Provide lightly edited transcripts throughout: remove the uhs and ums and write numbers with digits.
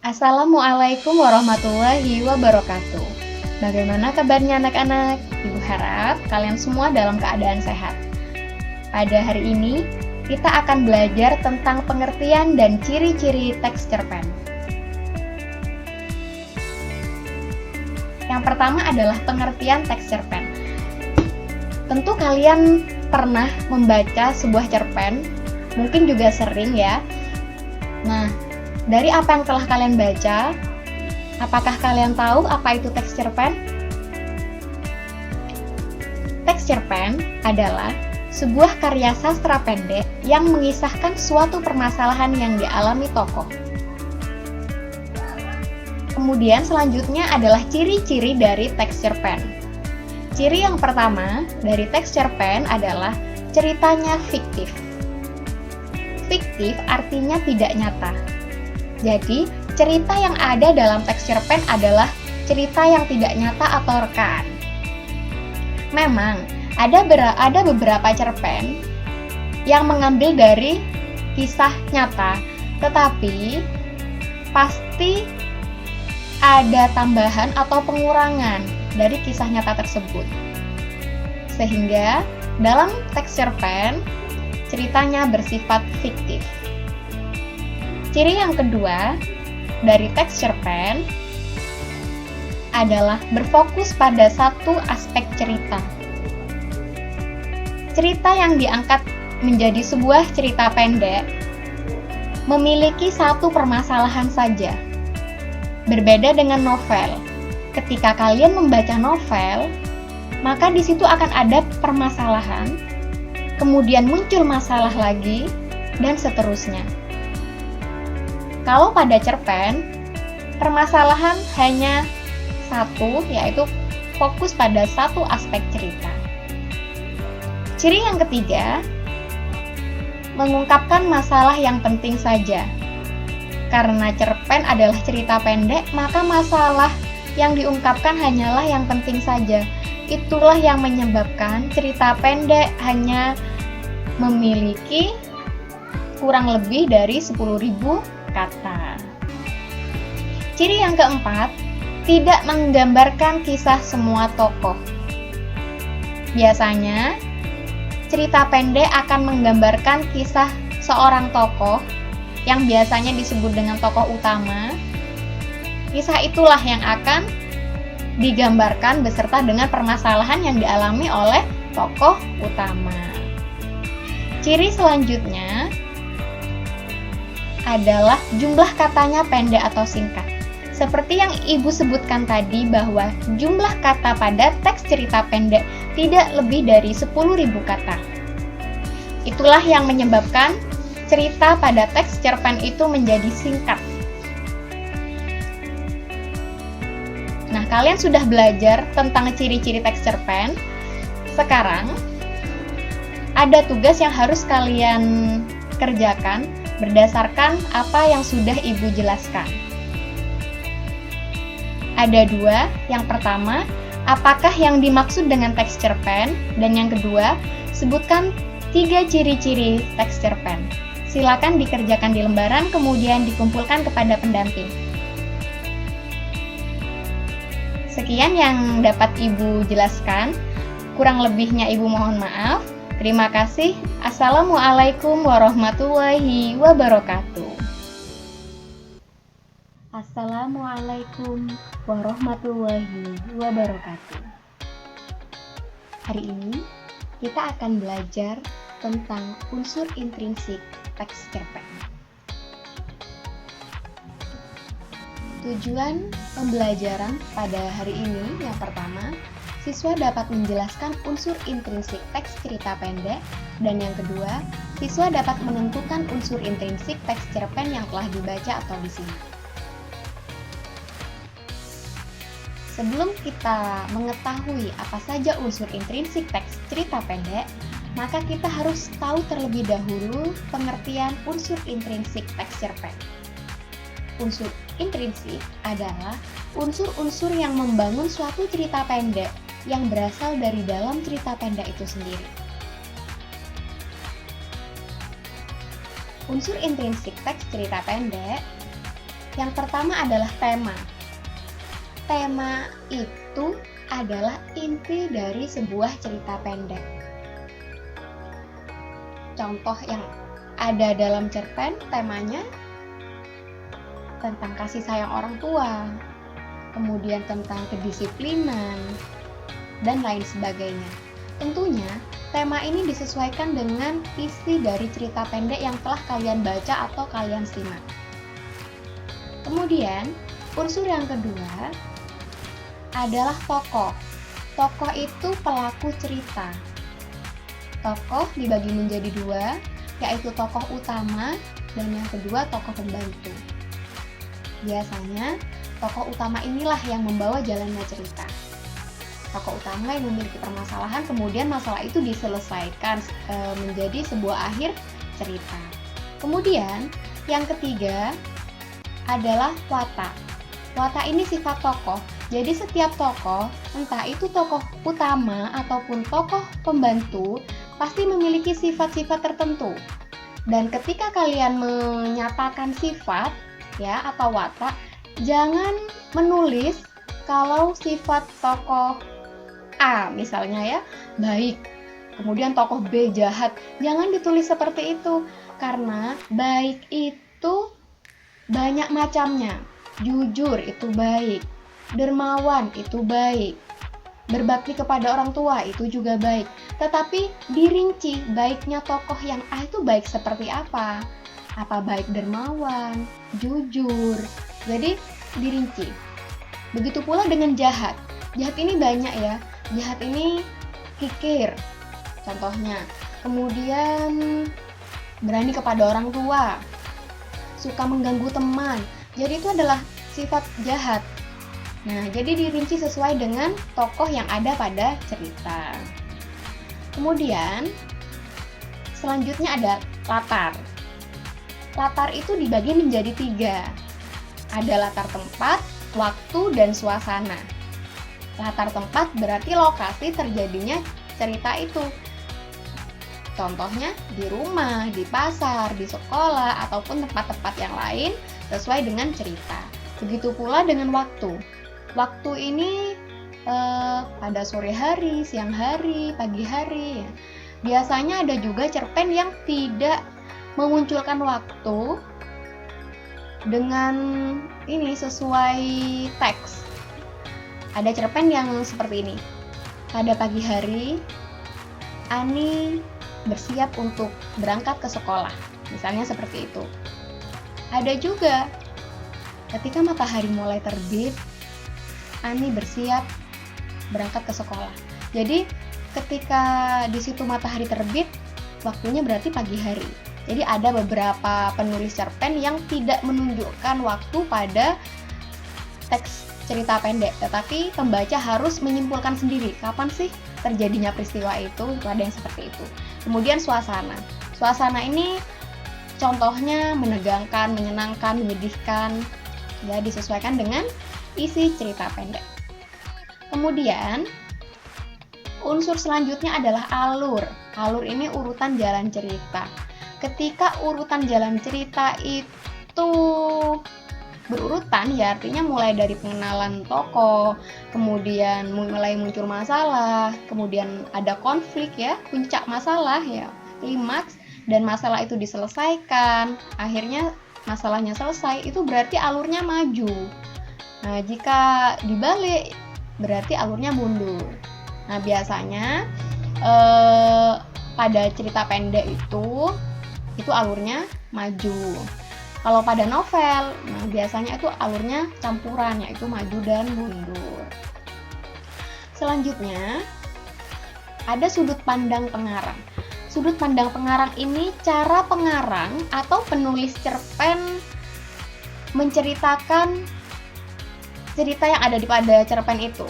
Assalamualaikum warahmatullahi wabarakatuh. Bagaimana kabarnya anak-anak? Ibu harap kalian semua dalam keadaan sehat. Pada hari ini, kita akan belajar tentang pengertian dan ciri-ciri teks cerpen. Yang pertama adalah pengertian teks cerpen. Tentu kalian pernah membaca sebuah cerpen, mungkin juga sering ya. Nah, dari apa yang telah kalian baca, apakah kalian tahu apa itu teks cerpen? Teks cerpen adalah sebuah karya sastra pendek yang mengisahkan suatu permasalahan yang dialami tokoh. Kemudian selanjutnya adalah ciri-ciri dari teks cerpen. Ciri yang pertama dari teks cerpen adalah ceritanya fiktif. Fiktif artinya tidak nyata. Jadi, cerita yang ada dalam teks cerpen adalah cerita yang tidak nyata atau rekaan. Memang, ada beberapa cerpen yang mengambil dari kisah nyata, tetapi pasti ada tambahan atau pengurangan dari kisah nyata tersebut. Sehingga, dalam teks cerpen, ceritanya bersifat fiktif. Ciri yang kedua dari teks cerpen adalah berfokus pada satu aspek cerita. Cerita yang diangkat menjadi sebuah cerita pendek memiliki satu permasalahan saja. Berbeda dengan novel. Ketika kalian membaca novel, maka di situ akan ada permasalahan, kemudian muncul masalah lagi, dan seterusnya. Kalau pada cerpen, permasalahan hanya satu, yaitu fokus pada satu aspek cerita. Ciri yang ketiga, mengungkapkan masalah yang penting saja. Karena cerpen adalah cerita pendek, maka masalah yang diungkapkan hanyalah yang penting saja. Itulah yang menyebabkan cerita pendek hanya memiliki kurang lebih dari 10.000 kata. Ciri yang keempat, tidak menggambarkan kisah semua tokoh. Biasanya, cerita pendek akan menggambarkan kisah seorang tokoh yang biasanya disebut dengan tokoh utama. Kisah itulah yang akan digambarkan beserta dengan permasalahan yang dialami oleh tokoh utama. Ciri selanjutnya adalah jumlah katanya pendek atau singkat. Seperti yang Ibu sebutkan tadi bahwa jumlah kata pada teks cerita pendek tidak lebih dari 10.000 kata. Itulah yang menyebabkan cerita pada teks cerpen itu menjadi singkat. Nah, kalian sudah belajar tentang ciri-ciri teks cerpen. Sekarang, ada tugas yang harus kalian kerjakan berdasarkan apa yang sudah Ibu jelaskan. Ada dua. Yang pertama, apakah yang dimaksud dengan teks cerpen? Dan yang kedua, sebutkan 3 ciri-ciri teks cerpen. Silakan dikerjakan di lembaran, kemudian dikumpulkan kepada pendamping. Sekian yang dapat Ibu jelaskan. Kurang lebihnya Ibu mohon maaf. Terima kasih. Assalamualaikum warahmatullahi wabarakatuh. Assalamualaikum warahmatullahi wabarakatuh. Hari ini kita akan belajar tentang unsur intrinsik teks cerpen. Tujuan pembelajaran pada hari ini yang pertama, siswa dapat menjelaskan unsur intrinsik teks cerita pendek, dan yang kedua, siswa dapat menentukan unsur intrinsik teks cerpen yang telah dibaca atau disimak. Sebelum kita mengetahui apa saja unsur intrinsik teks cerita pendek, maka kita harus tahu terlebih dahulu pengertian unsur intrinsik teks cerpen. Unsur intrinsik adalah unsur-unsur yang membangun suatu cerita pendek yang berasal dari dalam cerita pendek itu sendiri. Unsur intrinsik teks cerita pendek Yang pertama adalah tema. Tema itu adalah inti dari sebuah cerita pendek. Contoh yang ada dalam cerpen, temanya tentang kasih sayang orang tua, kemudian tentang kedisiplinan, dan lain sebagainya. Tentunya, tema ini disesuaikan dengan isi dari cerita pendek yang telah kalian baca atau kalian simak. Kemudian, unsur yang kedua adalah tokoh. Tokoh itu pelaku cerita. Tokoh dibagi menjadi dua, yaitu tokoh utama dan yang kedua tokoh pembantu. Biasanya, tokoh utama inilah yang membawa jalannya cerita. Tokoh utama yang memiliki permasalahan, kemudian masalah itu diselesaikan menjadi sebuah akhir cerita. Kemudian, yang ketiga adalah watak. Watak ini sifat tokoh. Jadi setiap tokoh, entah itu tokoh utama ataupun tokoh pembantu, pasti memiliki sifat-sifat tertentu. Dan ketika kalian menyatakan sifat ya atau watak, jangan menulis kalau sifat tokoh A misalnya ya baik, kemudian tokoh B jahat. Jangan ditulis seperti itu, karena baik itu banyak macamnya. Jujur itu baik, dermawan itu baik, berbakti kepada orang tua itu juga baik. Tetapi dirinci baiknya tokoh yang A itu baik seperti apa? Apa baik dermawan, jujur. Jadi dirinci. Begitu pula dengan jahat. Jahat ini banyak ya. Jahat ini kikir, contohnya. Kemudian berani kepada orang tua, suka mengganggu teman. Jadi itu adalah sifat jahat. Nah, jadi dirinci sesuai dengan tokoh yang ada pada cerita. Kemudian, selanjutnya ada latar. Latar itu dibagi menjadi 3. Ada latar tempat, waktu, dan suasana. Latar tempat berarti lokasi terjadinya cerita itu. Contohnya di rumah, di pasar, di sekolah, ataupun tempat-tempat yang lain sesuai dengan cerita. Begitu pula dengan waktu. Waktu ini pada sore hari, siang hari, pagi hari. Biasanya ada juga cerpen yang tidak memunculkan waktu dengan ini sesuai teks. Ada cerpen yang seperti ini. Pada pagi hari, Ani bersiap untuk berangkat ke sekolah. Misalnya seperti itu. Ada juga ketika matahari mulai terbit, Ani bersiap berangkat ke sekolah. Jadi ketika di situ matahari terbit, waktunya berarti pagi hari. Jadi ada beberapa penulis cerpen yang tidak menunjukkan waktu pada teks cerita pendek, tetapi pembaca harus menyimpulkan sendiri kapan sih terjadinya peristiwa itu. Ada yang seperti itu. Kemudian suasana. Suasana ini contohnya menegangkan, menyenangkan, menyedihkan, ya disesuaikan dengan isi cerita pendek. Kemudian unsur selanjutnya adalah alur. Alur ini urutan jalan cerita. Ketika urutan jalan cerita itu berurutan, ya artinya mulai dari pengenalan tokoh, kemudian mulai muncul masalah, kemudian ada konflik ya, puncak masalah ya, klimaks, dan masalah itu diselesaikan, akhirnya masalahnya selesai, itu berarti alurnya maju. Nah, jika dibalik, berarti alurnya mundur. Nah, biasanya pada cerita pendek itu alurnya maju. Kalau pada novel, nah biasanya itu alurnya campuran, yaitu maju dan mundur. Selanjutnya, ada sudut pandang pengarang. Sudut pandang pengarang ini cara pengarang atau penulis cerpen menceritakan cerita yang ada pada cerpen itu.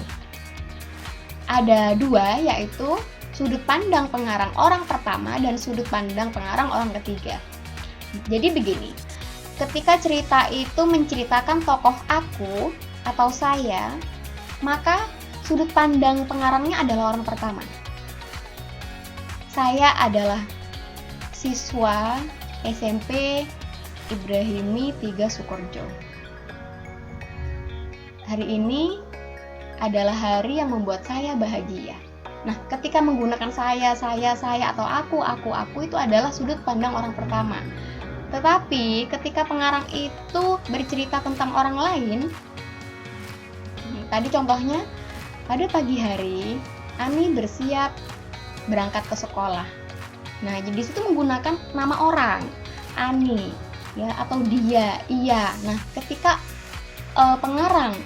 Ada 2, yaitu sudut pandang pengarang orang pertama dan sudut pandang pengarang orang ketiga. Jadi begini, ketika cerita itu menceritakan tokoh aku atau saya, maka sudut pandang pengarangnya adalah orang pertama. Saya adalah siswa SMP Ibrahimi 3 Sukorjo. hari ini adalah hari yang membuat saya bahagia. Nah, ketika menggunakan saya, atau aku itu adalah sudut pandang orang pertama. Tetapi ketika pengarang itu bercerita tentang orang lain, tadi contohnya, pada pagi hari, Ani bersiap berangkat ke sekolah. Nah, jadi situ menggunakan nama orang, Ani, ya, atau dia, iya. Nah, ketika pengarang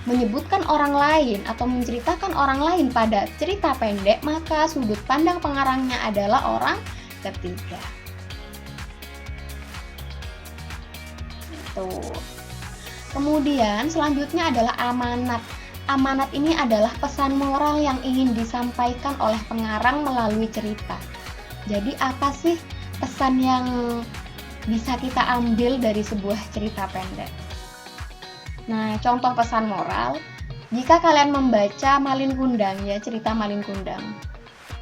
menyebutkan orang lain atau menceritakan orang lain pada cerita pendek, maka sudut pandang pengarangnya adalah orang ketiga. Tuh. Kemudian selanjutnya adalah amanat. Amanat ini adalah pesan moral yang ingin disampaikan oleh pengarang melalui cerita. Jadi apa sih pesan yang bisa kita ambil dari sebuah cerita pendek? Nah, contoh pesan moral, jika kalian membaca Malin Kundang, ya, cerita Malin Kundang,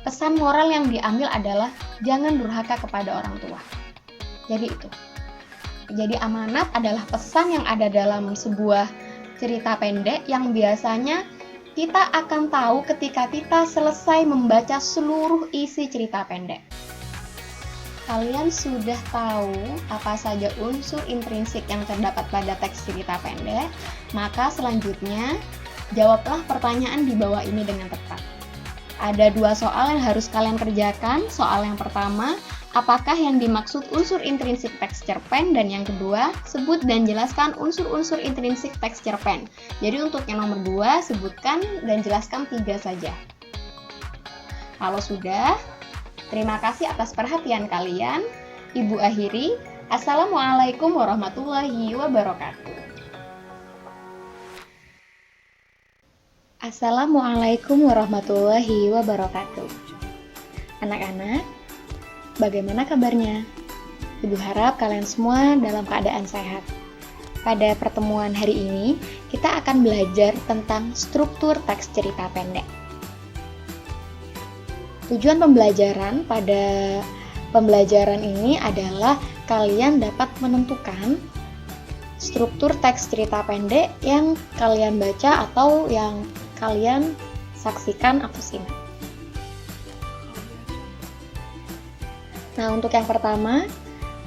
pesan moral yang diambil adalah jangan durhaka kepada orang tua. Jadi itu. Jadi amanat adalah pesan yang ada dalam sebuah cerita pendek yang biasanya kita akan tahu ketika kita selesai membaca seluruh isi cerita pendek. Kalian sudah tahu apa saja unsur intrinsik yang terdapat pada teks cerita pendek, maka selanjutnya jawablah pertanyaan di bawah ini dengan tepat. Ada 2 soal yang harus kalian kerjakan. Soal yang pertama, apakah yang dimaksud unsur intrinsik teks cerpen? Dan yang kedua, sebut dan jelaskan unsur-unsur intrinsik teks cerpen. Jadi untuk yang nomor 2, sebutkan dan jelaskan 3 saja. Kalau sudah, terima kasih atas perhatian kalian. Ibu akhiri. Assalamualaikum warahmatullahi wabarakatuh. Assalamualaikum warahmatullahi wabarakatuh. Anak-anak, bagaimana kabarnya? Ibu harap kalian semua dalam keadaan sehat. Pada pertemuan hari ini, kita akan belajar tentang struktur teks cerita pendek. Tujuan pembelajaran pada pembelajaran ini adalah kalian dapat menentukan struktur teks cerita pendek yang kalian baca atau yang kalian saksikan atau simak. Nah, untuk yang pertama,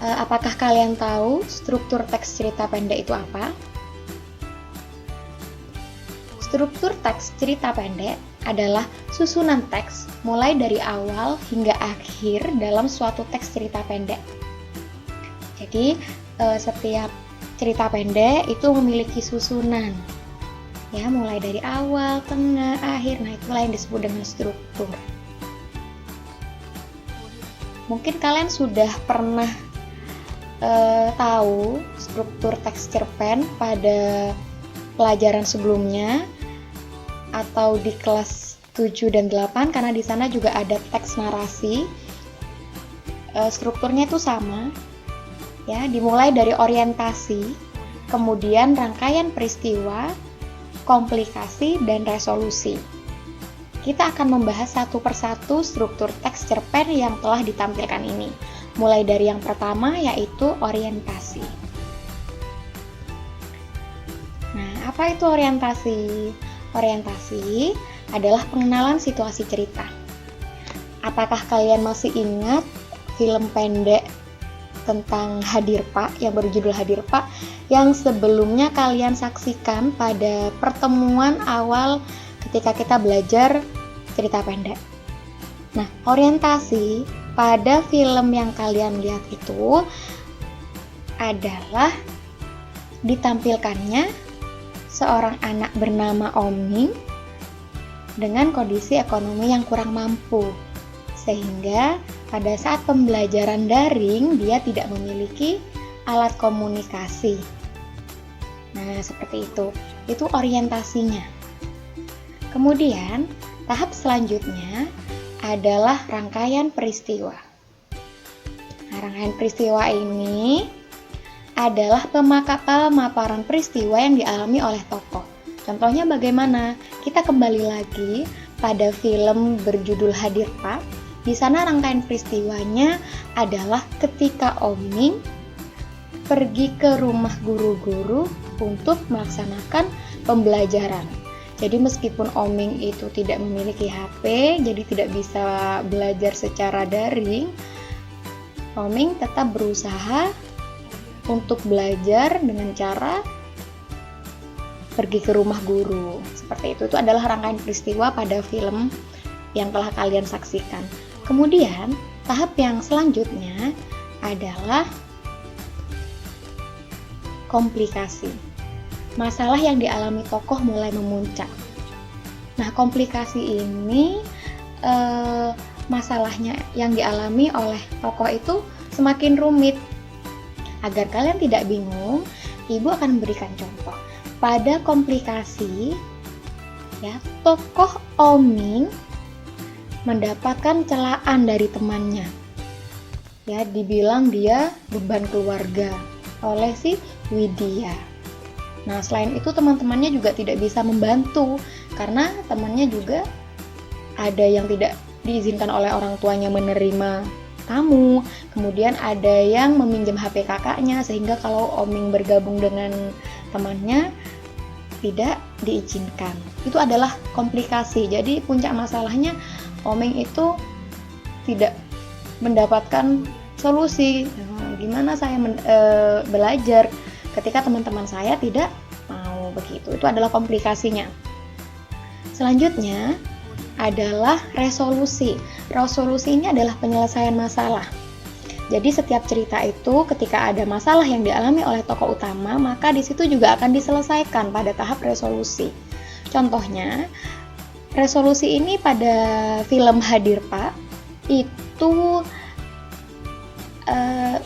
apakah kalian tahu struktur teks cerita pendek itu apa? Struktur teks cerita pendek adalah susunan teks mulai dari awal hingga akhir dalam suatu teks cerita pendek. Jadi, setiap cerita pendek itu memiliki susunan. Ya, mulai dari awal, tengah, akhir. Nah, itulah yang disebut dengan struktur. Mungkin kalian sudah pernah tahu struktur teks cerpen pada pelajaran sebelumnya atau di kelas 7 dan 8 karena di sana juga ada teks narasi. Strukturnya itu sama. Ya, dimulai dari orientasi, kemudian rangkaian peristiwa, komplikasi, dan resolusi. Kita akan membahas satu persatu struktur teks cerpen yang telah ditampilkan ini. Mulai dari yang pertama, yaitu orientasi. Nah, apa itu orientasi? Orientasi adalah pengenalan situasi cerita. Apakah kalian masih ingat film pendek tentang Hadirpa yang berjudul Hadirpa yang sebelumnya kalian saksikan pada pertemuan awal ketika kita belajar cerita pendek? Nah, orientasi pada film yang kalian lihat itu adalah ditampilkannya seorang anak bernama Omning dengan kondisi ekonomi yang kurang mampu, sehingga pada saat pembelajaran daring dia tidak memiliki alat komunikasi. Nah, seperti itu. Itu orientasinya. Kemudian, tahap selanjutnya adalah rangkaian peristiwa. Nah, rangkaian peristiwa ini adalah pemaparan peristiwa yang dialami oleh tokoh. Contohnya bagaimana? Kita kembali lagi pada film berjudul Hadirpa. Di sana rangkaian peristiwanya adalah ketika Omning pergi ke rumah guru-guru untuk melaksanakan pembelajaran. Jadi meskipun Oming itu tidak memiliki HP, jadi tidak bisa belajar secara daring, Oming tetap berusaha untuk belajar dengan cara pergi ke rumah guru. Seperti itu adalah rangkaian peristiwa pada film yang telah kalian saksikan. Kemudian, tahap yang selanjutnya adalah komplikasi. Masalah yang dialami tokoh mulai memuncak. Nah, komplikasi ini masalahnya yang dialami oleh tokoh itu semakin rumit. Agar kalian tidak bingung, Ibu akan memberikan contoh. Pada komplikasi, ya, tokoh Oming mendapatkan celaan dari temannya. Ya, dibilang dia beban keluarga oleh si Widya. Nah, selain itu teman-temannya juga tidak bisa membantu karena temannya juga ada yang tidak diizinkan oleh orang tuanya menerima tamu, kemudian ada yang meminjam HP kakaknya sehingga kalau Oming bergabung dengan temannya tidak diizinkan. Itu adalah komplikasi. Jadi puncak masalahnya Oming itu tidak mendapatkan solusi. Nah, gimana saya belajar ketika teman-teman saya tidak mau begitu. Itu adalah komplikasinya. Selanjutnya adalah resolusi. Resolusi ini adalah penyelesaian masalah. Jadi setiap cerita itu ketika ada masalah yang dialami oleh tokoh utama, maka di situ juga akan diselesaikan pada tahap resolusi. Contohnya, resolusi ini pada film Hadir Pak, itu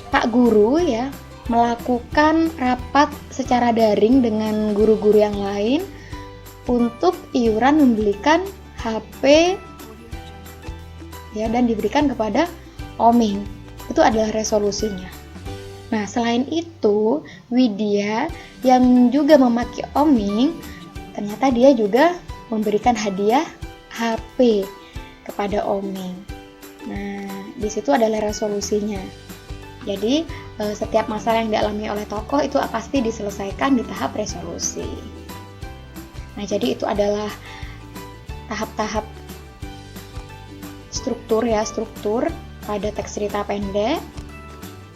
Pak Guru ya melakukan rapat secara daring dengan guru-guru yang lain untuk iuran membelikan HP ya dan diberikan kepada Oming. Itu adalah resolusinya. Nah, selain itu, Widya yang juga memaki Oming, ternyata dia juga memberikan hadiah HP kepada Oming. Nah, di situ adalah resolusinya. Jadi, setiap masalah yang dialami oleh tokoh itu pasti diselesaikan di tahap resolusi. Nah, jadi itu adalah tahap-tahap struktur pada teks cerita pendek.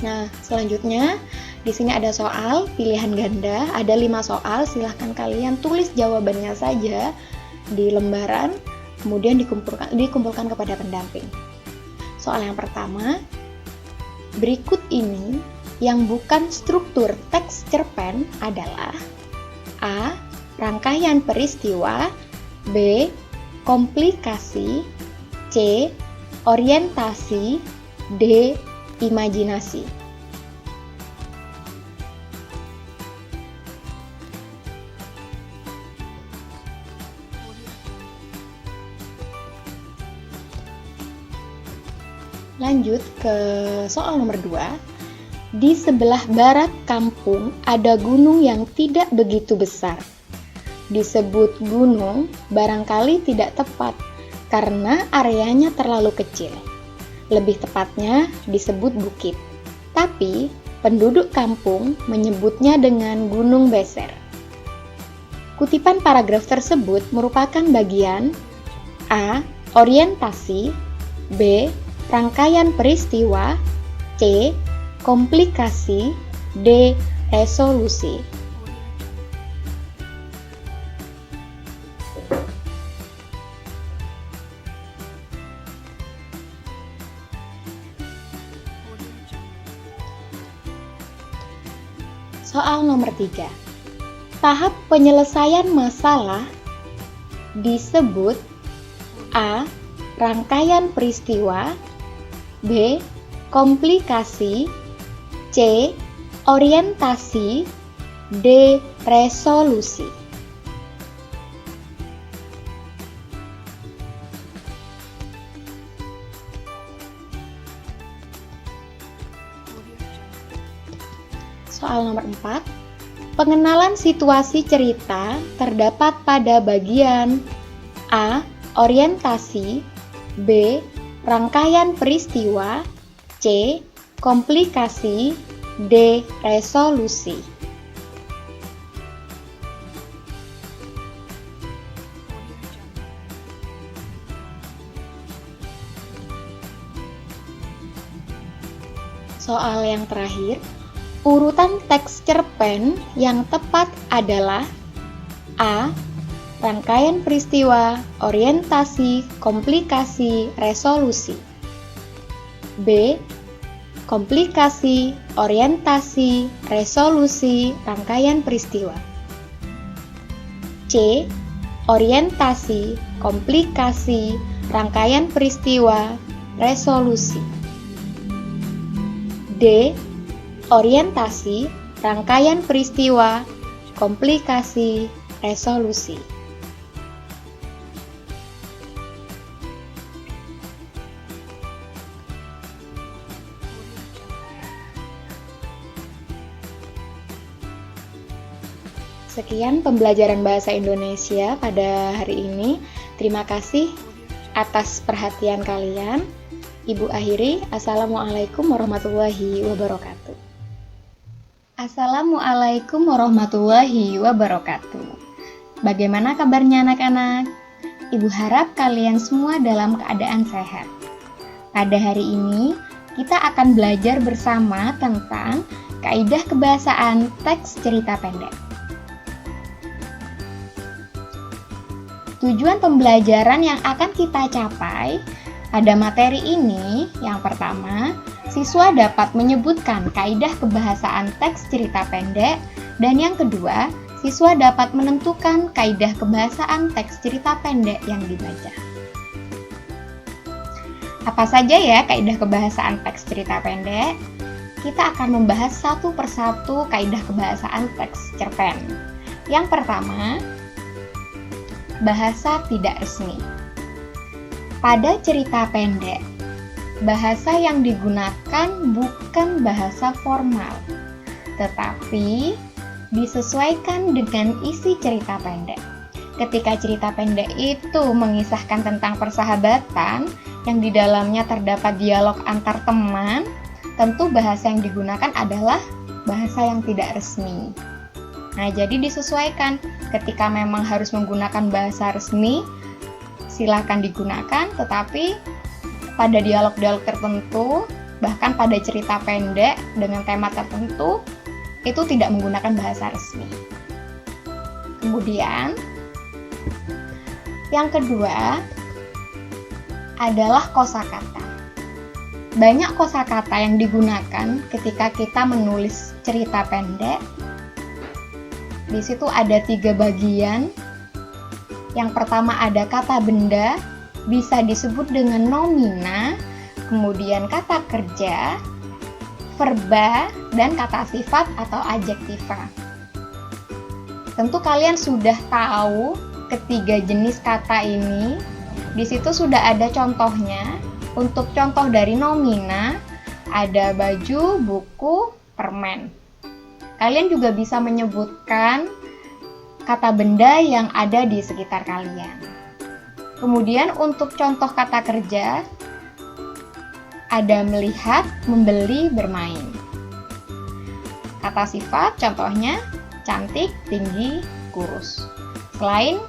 Nah, selanjutnya di sini ada soal pilihan ganda, ada 5 soal, silahkan kalian tulis jawabannya saja di lembaran, kemudian dikumpulkan kepada pendamping. Soal yang pertama, berikut ini yang bukan struktur teks cerpen adalah A. Rangkaian peristiwa, B. Komplikasi, C. Orientasi, D. Imajinasi. Lanjut ke soal nomor 2. Di sebelah barat kampung ada gunung yang tidak begitu besar. Disebut gunung barangkali tidak tepat karena areanya terlalu kecil. Lebih tepatnya disebut bukit. Tapi penduduk kampung menyebutnya dengan Gunung Beser. Kutipan paragraf tersebut merupakan bagian A. Orientasi, B. Rangkaian peristiwa, C. Komplikasi, D. Resolusi. Soal nomor 3. Tahap penyelesaian masalah disebut A. Rangkaian peristiwa, B. Komplikasi, C. Orientasi, D. Resolusi. Soal nomor 4. Pengenalan situasi cerita terdapat pada bagian A. Orientasi, B. Rangkaian peristiwa, C. Komplikasi, D. Resolusi. Soal yang terakhir, urutan teks cerpen yang tepat adalah A. Rangkaian peristiwa, orientasi, komplikasi, resolusi. B. Komplikasi, orientasi, resolusi, rangkaian peristiwa. C. Orientasi, komplikasi, rangkaian peristiwa, resolusi. D. Orientasi, rangkaian peristiwa, komplikasi, resolusi. Sekian pembelajaran bahasa Indonesia pada hari ini. Terima kasih atas perhatian kalian. Ibu akhiri, Assalamualaikum warahmatullahi wabarakatuh. Assalamualaikum warahmatullahi wabarakatuh. Bagaimana kabarnya anak-anak? Ibu harap kalian semua dalam keadaan sehat. Pada hari ini, kita akan belajar bersama tentang kaidah kebahasaan teks cerita pendek. Tujuan pembelajaran yang akan kita capai pada materi ini, yang pertama, siswa dapat menyebutkan kaidah kebahasaan teks cerita pendek, dan yang kedua, siswa dapat menentukan kaidah kebahasaan teks cerita pendek yang dibaca. Apa saja ya kaidah kebahasaan teks cerita pendek? Kita akan membahas satu persatu kaidah kebahasaan teks cerpen. Yang pertama, bahasa tidak resmi. Pada cerita pendek, bahasa yang digunakan bukan bahasa formal, tetapi disesuaikan dengan isi cerita pendek. Ketika cerita pendek itu mengisahkan tentang persahabatan yang di dalamnya terdapat dialog antar teman, tentu bahasa yang digunakan adalah bahasa yang tidak resmi. Nah, jadi disesuaikan. Ketika memang harus menggunakan bahasa resmi, silakan digunakan, tetapi pada dialog-dialog tertentu, bahkan pada cerita pendek dengan tema tertentu, itu tidak menggunakan bahasa resmi. Kemudian, yang kedua adalah kosakata. Banyak kosakata yang digunakan ketika kita menulis cerita pendek. Di situ ada 3 bagian. Yang pertama ada kata benda, bisa disebut dengan nomina, kemudian kata kerja, verba, dan kata sifat atau adjektiva. Tentu kalian sudah tahu ketiga jenis kata ini. Di situ sudah ada contohnya. Untuk contoh dari nomina, ada baju, buku, permen. Kalian juga bisa menyebutkan kata benda yang ada di sekitar kalian. Kemudian untuk contoh kata kerja, ada melihat, membeli, bermain. Kata sifat contohnya cantik, tinggi, kurus. Selain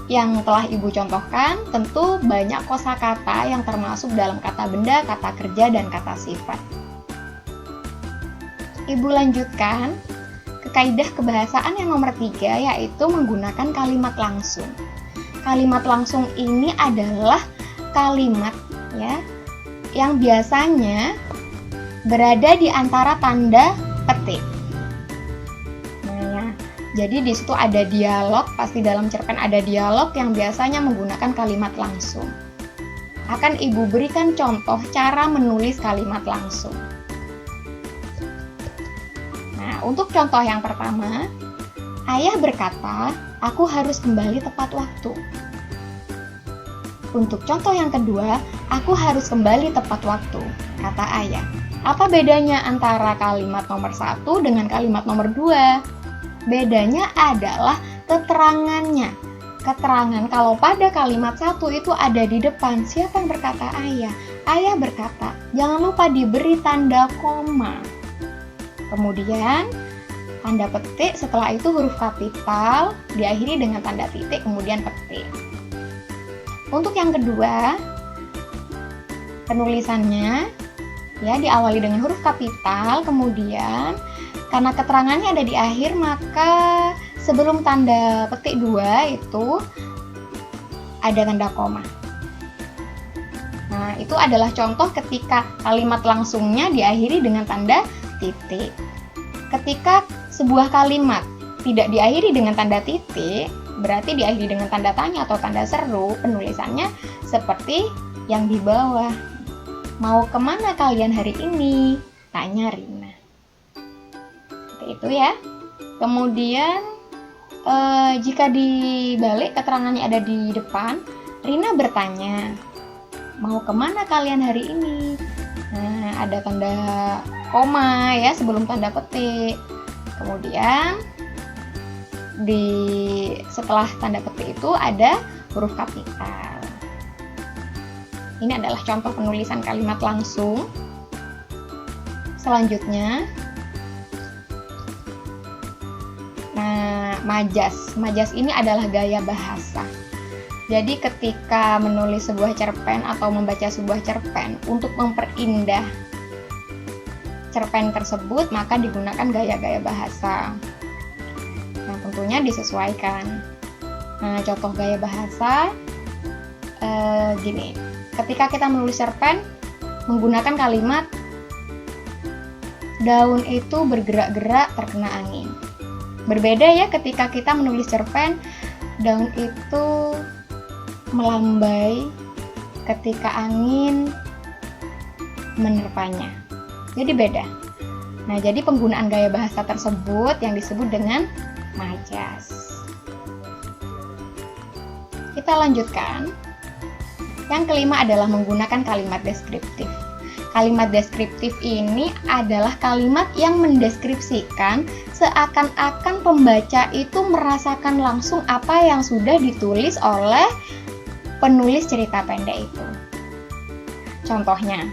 yang telah Ibu contohkan, tentu banyak kosakata yang termasuk dalam kata benda, kata kerja, dan kata sifat. Ibu lanjutkan ke kaidah kebahasaan yang nomor 3, yaitu menggunakan kalimat langsung. Kalimat langsung ini adalah kalimat ya yang biasanya berada di antara tanda petik. Nah, jadi di situ ada dialog, pasti dalam cerpen ada dialog yang biasanya menggunakan kalimat langsung. Akan Ibu berikan contoh cara menulis kalimat langsung. Untuk contoh yang pertama, ayah berkata, aku harus kembali tepat waktu. Untuk contoh yang kedua, aku harus kembali tepat waktu, kata ayah. Apa bedanya antara kalimat nomor 1 dengan kalimat nomor 2? Bedanya adalah keterangannya. Keterangan kalau pada kalimat 1 itu ada di depan, siapa yang berkata ayah? Ayah berkata, jangan lupa diberi tanda koma. Kemudian tanda petik, setelah itu huruf kapital, diakhiri dengan tanda titik, kemudian petik. Untuk yang kedua, penulisannya Ya, diawali dengan huruf kapital, kemudian karena keterangannya ada di akhir, maka sebelum tanda petik 2 itu ada tanda koma. Nah, itu adalah contoh ketika kalimat langsungnya diakhiri dengan tanda titik. Ketika sebuah kalimat tidak diakhiri dengan tanda titik, berarti diakhiri dengan tanda tanya atau tanda seru, penulisannya seperti yang di bawah. Mau kemana kalian hari ini? Tanya Rina. Seperti itu ya. Kemudian jika dibalik keterangannya ada di depan, Rina bertanya, mau kemana kalian hari ini? Nah, ada tanda koma ya sebelum tanda petik. Kemudian setelah tanda petik itu ada huruf kapital. Ini adalah contoh penulisan kalimat langsung. Selanjutnya, majas. Majas ini adalah gaya bahasa. Jadi ketika menulis sebuah cerpen atau membaca sebuah cerpen, untuk memperindah cerpen tersebut, maka digunakan gaya-gaya bahasa. Nah, tentunya disesuaikan. Nah, contoh gaya bahasa gini. Ketika kita menulis cerpen, menggunakan kalimat daun itu bergerak-gerak terkena angin. Berbeda ya ketika kita menulis cerpen, daun itu melambai ketika angin menerpanya. Jadi beda. Nah, jadi penggunaan gaya bahasa tersebut yang disebut dengan majas. Kita lanjutkan. Yang kelima adalah menggunakan kalimat deskriptif. Kalimat deskriptif ini adalah kalimat yang mendeskripsikan seakan-akan pembaca itu merasakan langsung apa yang sudah ditulis oleh penulis cerita pendek itu. Contohnya,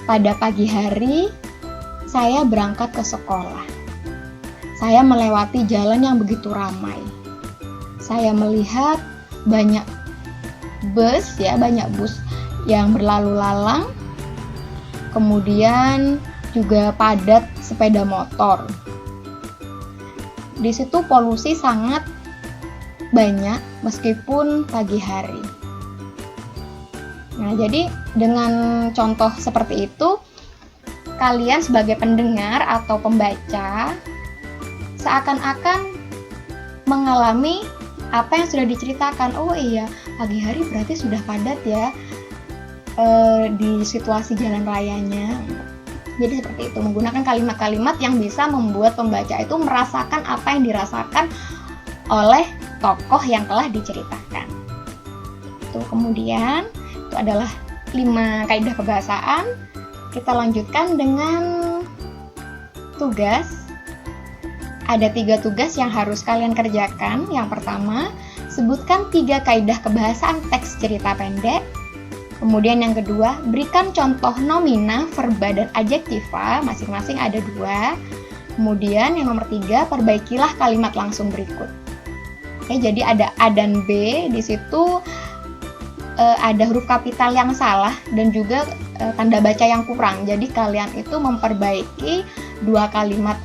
pada pagi hari saya berangkat ke sekolah. Saya melewati jalan yang begitu ramai. Saya melihat banyak bus yang berlalu lalang, kemudian juga padat sepeda motor. Di situ polusi sangat banyak meskipun pagi hari. Nah, jadi dengan contoh seperti itu, kalian sebagai pendengar atau pembaca seakan-akan mengalami apa yang sudah diceritakan. Oh iya, pagi hari berarti sudah padat ya di situasi jalan rayanya. Jadi seperti itu, menggunakan kalimat-kalimat yang bisa membuat pembaca itu merasakan apa yang dirasakan oleh tokoh yang telah diceritakan. Itu kemudian itu adalah 5 kaidah kebahasaan. Kita lanjutkan dengan tugas. Ada 3 tugas yang harus kalian kerjakan. Yang pertama, sebutkan 3 kaidah kebahasaan teks cerita pendek. Kemudian yang kedua, berikan contoh nomina, verba, dan adjektiva, masing-masing ada 2. Kemudian yang nomor 3, perbaikilah kalimat langsung berikut. Oke, jadi ada A dan B, di situ ada huruf kapital yang salah dan juga tanda baca yang kurang. Jadi kalian itu memperbaiki 2 kalimat,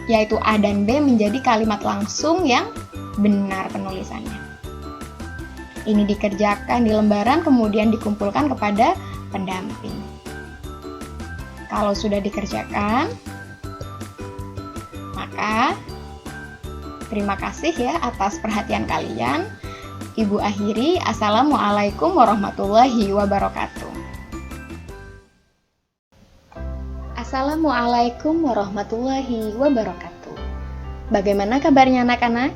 yaitu A dan B, menjadi kalimat langsung yang benar penulisannya. Ini dikerjakan di lembaran, kemudian dikumpulkan kepada pendamping. Kalau sudah dikerjakan, maka terima kasih ya atas perhatian kalian. Ibu akhiri, Assalamualaikum warahmatullahi wabarakatuh. Assalamualaikum warahmatullahi wabarakatuh. Bagaimana kabarnya anak-anak?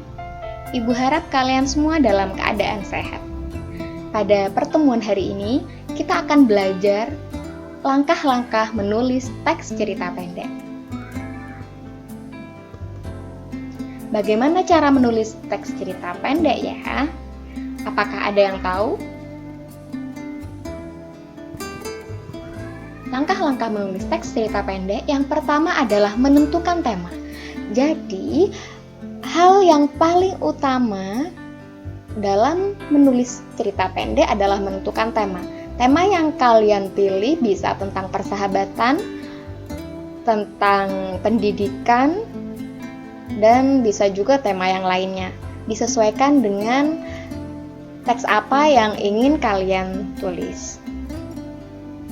Ibu harap kalian semua dalam keadaan sehat. Pada pertemuan hari ini, kita akan belajar langkah-langkah menulis teks cerita pendek. Bagaimana cara menulis teks cerita pendek ya? Apakah ada yang tahu? Langkah-langkah menulis teks cerita pendek yang pertama adalah menentukan tema. Jadi, hal yang paling utama dalam menulis cerita pendek adalah menentukan tema. Tema yang kalian pilih bisa tentang persahabatan, tentang pendidikan, dan bisa juga tema yang lainnya. Disesuaikan dengan teks apa yang ingin kalian tulis.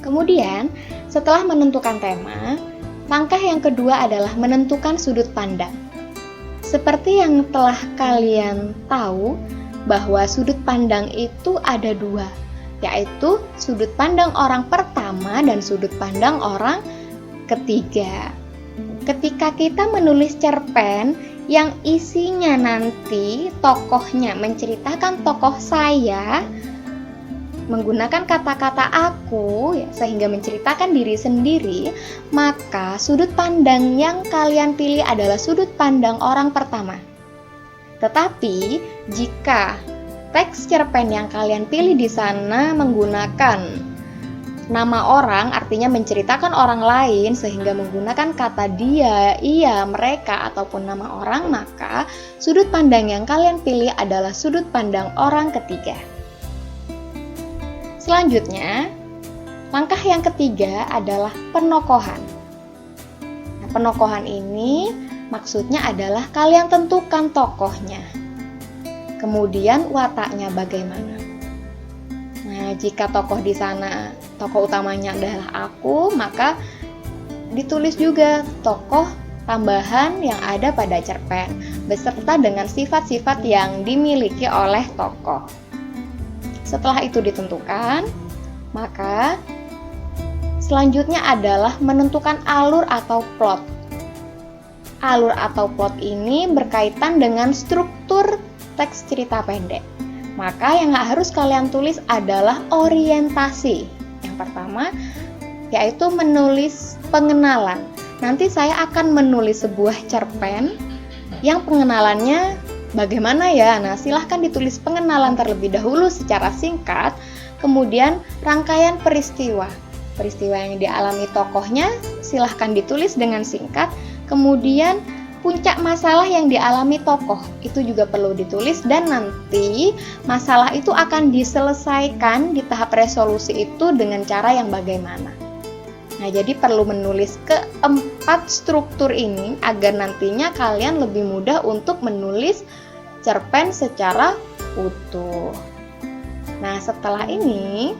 Kemudian, setelah menentukan tema, langkah yang kedua adalah menentukan sudut pandang. Seperti yang telah kalian tahu, bahwa sudut pandang itu ada dua, yaitu sudut pandang orang pertama dan sudut pandang orang ketiga. Ketika kita menulis cerpen yang isinya nanti tokohnya menceritakan tokoh saya, menggunakan kata-kata aku ya, sehingga menceritakan diri sendiri, maka sudut pandang yang kalian pilih adalah sudut pandang orang pertama. Tetapi jika teks cerpen yang kalian pilih di sana menggunakan nama orang, artinya menceritakan orang lain sehingga menggunakan kata dia, ia, mereka, ataupun nama orang, maka sudut pandang yang kalian pilih adalah sudut pandang orang ketiga. Selanjutnya, langkah yang ketiga adalah penokohan. Nah, penokohan ini maksudnya adalah kalian tentukan tokohnya. Kemudian wataknya bagaimana. Nah, jika tokoh di sana, tokoh utamanya adalah aku, maka ditulis juga tokoh tambahan yang ada pada cerpen, beserta dengan sifat-sifat yang dimiliki oleh tokoh. Setelah itu ditentukan, maka selanjutnya adalah menentukan alur atau plot. Alur atau plot ini berkaitan dengan struktur teks cerita pendek. Maka yang harus kalian tulis adalah orientasi. Yang pertama, yaitu menulis pengenalan. Nanti saya akan menulis sebuah cerpen yang pengenalannya bagaimana ya? Nah, silahkan ditulis pengenalan terlebih dahulu secara singkat, kemudian rangkaian peristiwa. Peristiwa yang dialami tokohnya silahkan ditulis dengan singkat, kemudian puncak masalah yang dialami tokoh itu juga perlu ditulis, dan nanti masalah itu akan diselesaikan di tahap resolusi itu dengan cara yang bagaimana. Nah, jadi perlu menulis keempat struktur ini agar nantinya kalian lebih mudah untuk menulis cerpen secara utuh. Nah, setelah ini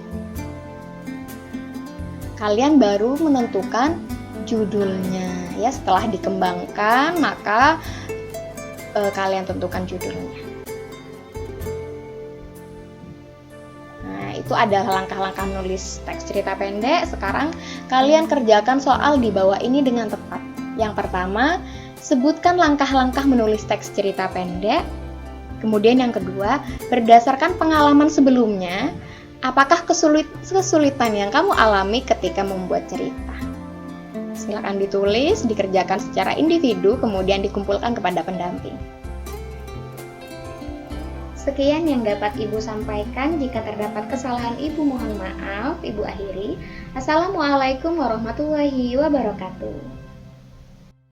kalian baru menentukan judulnya. Ya, setelah dikembangkan, maka kalian tentukan judulnya. Nah, itu adalah langkah-langkah menulis teks cerita pendek. Sekarang kalian kerjakan soal di bawah ini dengan tepat. Yang pertama, sebutkan langkah-langkah menulis teks cerita pendek. Kemudian yang kedua, berdasarkan pengalaman sebelumnya, apakah kesulitan yang kamu alami ketika membuat cerita? Silakan ditulis, dikerjakan secara individu, kemudian dikumpulkan kepada pendamping. Sekian yang dapat Ibu sampaikan. Jika terdapat kesalahan Ibu mohon maaf. Ibu akhiri. Assalamualaikum warahmatullahi wabarakatuh.